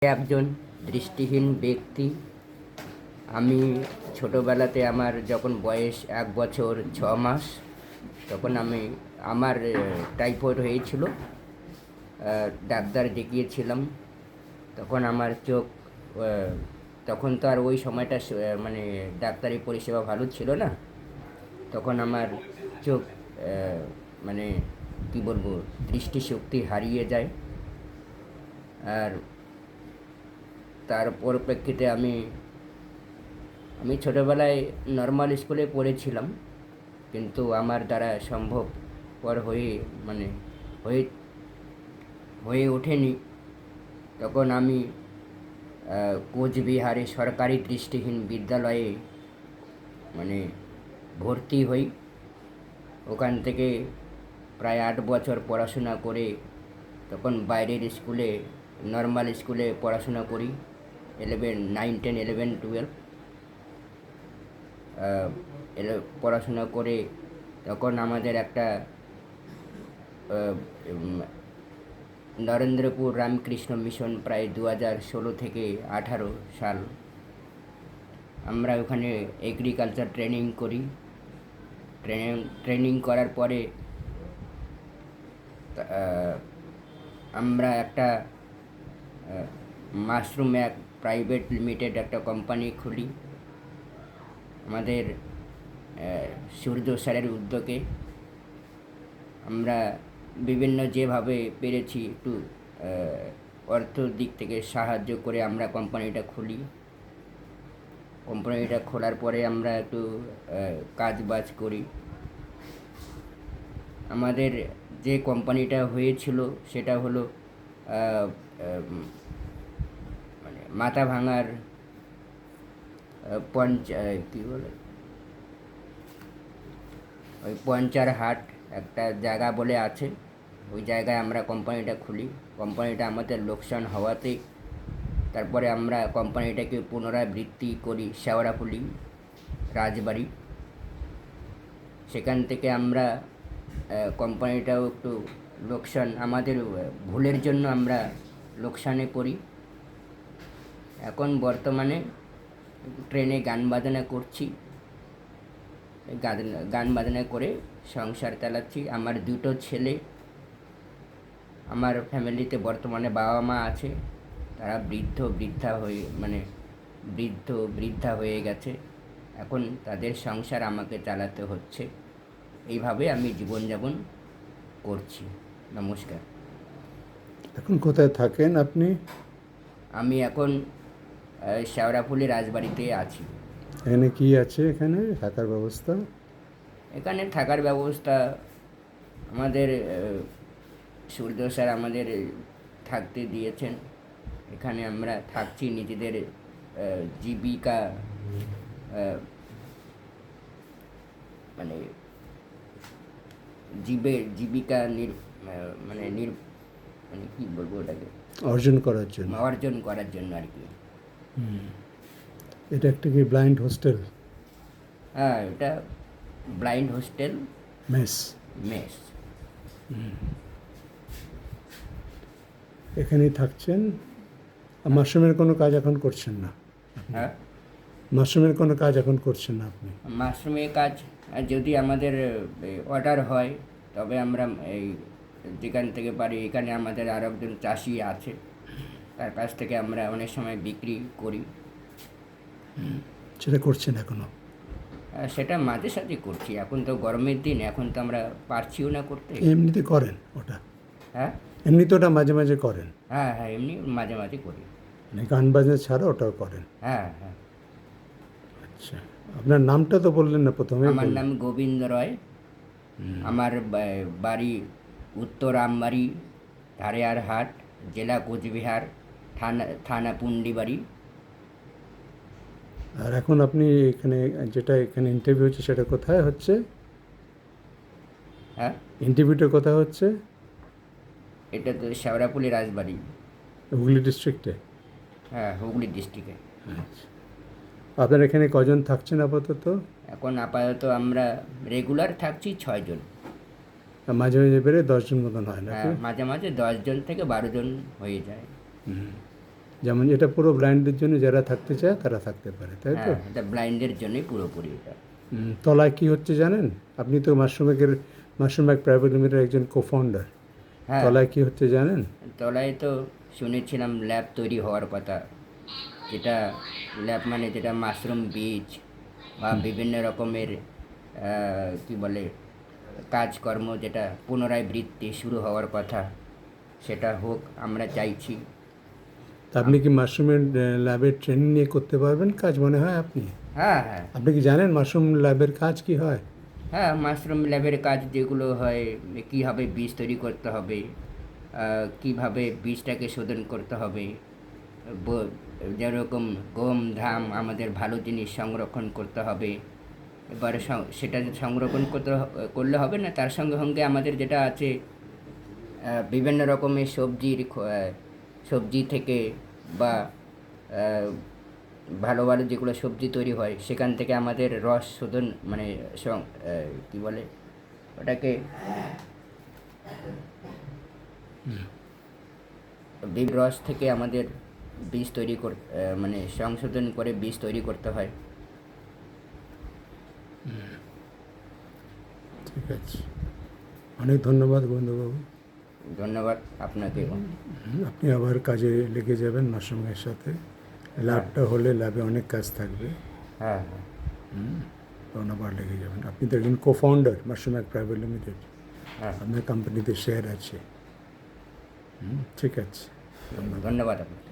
একজন দৃষ্টিহীন ব্যক্তি। আমি ছোটোবেলাতে আমার যখন বয়স 1 বছর 6 মাস তখন আমার টাইফয়েড হয়েছিল। ডাক্তার দেখিয়েছিলাম। তখন আমার চোখ, তখন তো আর ওই সময়টা মানে ডাক্তারি পরিষেবা ভালো ছিল না। তখন আমার চোখ, মানে কী বলবো, দৃষ্টিশক্তি হারিয়ে যায়। আর তার পরিপ্রেক্ষিতে আমি ছোটোবেলায় নর্মাল স্কুলে পড়েছিলাম, কিন্তু আমার দ্বারা সম্ভবপর মানে হয়ে হয়ে ওঠেনি। তখন আমি কোচবিহারে সরকারি দৃষ্টিহীন বিদ্যালয়ে মানে ভর্তি হই। ওখান থেকে প্রায় 8 বছর পড়াশোনা করে তখন বাইরের স্কুলে, নর্মাল স্কুলে পড়াশোনা করি। 9, 10, 11, 12 পড়াশোনা করে তখন আমাদের একটা নরেন্দ্রপুর রামকৃষ্ণ মিশন প্রায় 2016 থেকে 18 সাল আমরা ওখানে এগ্রিকালচার ট্রেনিং করি। ট্রেনিং করার পরে আমরা একটা মাশরুম এক প্রাইভেট লিমিটেড একটা কোম্পানি খুলি আমাদের সূর্য স্যারের উদ্যোগে। আমরা বিভিন্ন যেভাবে পেরেছি একটু অর্থ দিক থেকে সাহায্য করে আমরা কোম্পানিটা খুলি। কোম্পানিটা খোলার পরে আমরা একটু কাজবাজ করি। আমাদের যে কোম্পানিটা হয়েছিল সেটা হলো মানে মাথা ভাঙার কী বলে, ওই পঞ্চারহাট একটা জায়গা বলে আছে, ওই জায়গায় আমরা কোম্পানিটা খুলি। কোম্পানিটা আমাদের লোকসান হওয়াতে তারপরে আমরা কোম্পানিটাকে পুনরাবৃত্তি করি শেওড়াফুলি রাজবাড়ি। সেখান থেকে আমরা কোম্পানিটাও একটু লোকসান, আমাদের ভুলের জন্য আমরা লোকসানে পড়ি। এখন বর্তমানে ট্রেনে গান বাজনা করছি, গান বাজনা করে সংসার চালাচ্ছি। আমার 2টো ছেলে, আমার ফ্যামিলিতে বর্তমানে বাবা মা আছে, তারা বৃদ্ধা হয়ে গেছে। এখন তাদের সংসার আমাকে চালাতে হচ্ছে। এইভাবে আমি জীবনযাপন করছি। নমস্কার। এখন কোথায় থাকেন আপনি? আমি এখন শেওড়াফুলি রাজবাড়িতে আছি। এখানে কি আছে? এখানে থাকার ব্যবস্থা? এখানে থাকার ব্যবস্থা আমাদের সূর্য স্যার আমাদের থাকতে দিয়েছেন। এখানে আমরা থাকছি, নিজেদের জীবিকা মানে জীবিকা মানে কী বলবো ওটাকে, অর্জন করার জন্য আর কি। এটা একটা কি ব্লাইন্ড হোস্টেল? হ্যাঁ, এটা ব্লাইন্ড হোস্টেল, মেস। এখানেই থাকছেন। মাশরুমের কোনো কাজ এখন করছেন না? হ্যাঁ, মাশরুমের কোনো কাজ এখন করছেন না আপনি? মাশরুমের কাজ যদি আমাদের অর্ডার হয় তবে আমরা এই যেখান থেকে পারি, এখানে আমাদের আর একজন চাষি আছে, তার কাছ থেকে আমরা অনেক সময় বিক্রি করি। সেটা করছেন এখনো? সেটা মাঝে সাঝে করছি। এখন তো গরমের দিন, এখন তো আমরা পারছিও না করতে। এমনিতে করেন ওটা? হ্যাঁ, এমনিতে ওটা মাঝে মাঝে করেন? হ্যাঁ, এমনি মাঝে মাঝে করি। মানে গান বাজনা ছাড়া ওটাও করেন? হ্যাঁ। আচ্ছা, আপনার নামটা তো বললেন না প্রথমে? আমার নাম গোবিন্দ রয়। আমার বাড়ি উত্তর আমবাড়ি, ধারেয়ারহাট, জেলা কোচবিহার, থানা পুন্ডিবাড়ি। আর এখন আপনি এখানে এখানে ইন্টারভিউ হচ্ছে সেটা কোথায় হচ্ছে? হ্যাঁ, ইন্টারভিউটা কোথায় হচ্ছে? এটা তো শেওড়াফুলি রাজবাড়ি, হুগলি ডিস্ট্রিক্টে? হ্যাঁ, হুগলি ডিস্ট্রিক্টে। আচ্ছা, আপনার এখানে কজন থাকছেন আপাতত? এখন আপাতত আমরা রেগুলার থাকছি 6 জন। মাঝে মাঝে বেড়ে 10 জন মতন হয় না? হ্যাঁ, মাঝে মাঝে 10 জন থেকে 12 জন হয়ে যায়। যেমন এটা পুরো ব্লাইন্ডদের জন্য, যারা থাকতে চায় তারা থাকতে পারে, তাই তো? হ্যাঁ, এটা ব্লাইন্ডের জন্যই পুরোপুরি এটা। তলায় কি হচ্ছে জানেন? আপনি তো মাশরুম ব্যাগ প্রাইভেট লিমিটেড একজন কো-ফাউন্ডার। হ্যাঁ, তলায় কি হচ্ছে জানেন? তলায় তো শুনেছিলাম ল্যাব তৈরি হওয়ার কথা, যেটা ল্যাব মানে যেটা মাশরুম বীজ বা বিভিন্ন রকমের কি বলে কাজকর্ম, যেটা পুনরাবৃত্তি শুরু হওয়ার কথা, সেটা হোক আমরা চাইছি। তা আপনি কি মাশরুমের ল্যাবের ট্রেনিং নিয়ে করতে পারবেন কাজ, মনে হয় আপনি? হ্যাঁ, হ্যাঁ, আপনি কি জানেন মাশরুম ল্যাবের কাজ কি হয়? হ্যাঁ, মাশরুম ল্যাবের কাজ যেগুলো হয়, কীভাবে বীজ তৈরি করতে হবে, কীভাবে বীজটাকে শোধন করতে হবে, যেরকম গম ধাম আমাদের ভালো জিনিস সংরক্ষণ করতে হবে। এবারে সেটা সংরক্ষণ করলে হবে না, তার সঙ্গে সঙ্গে আমাদের যেটা আছে বিভিন্ন রকমের সবজি থেকে বা আহ, ভালো ভালো যেগুলো সবজি তৈরি হয় সেখান থেকে আমাদের রস শোধন মানে কী বলে ওটাকে, রস থেকে আমাদের বীজ তৈরি মানে সংশোধন করে বীজ তৈরি করতে হয়। ঠিক আছে, অনেক ধন্যবাদ বন্ধুবাবু। ধন্যবাদ আপনাকে। আপনি আবার কাজে লেগে যাবেন মাশরুমের সাথে। ল্যাবটা হলে ল্যাবে অনেক কাজ থাকবে, হ্যাঁ, হ্যাঁ, তখন আবার লেগে যাবেন। আপনি তো একজন co-founder mushroom bag private limited, হ্যাঁ, আপনার কোম্পানিতে শেয়ার আছে। ঠিক আছে, ধন্যবাদ আপনাকে।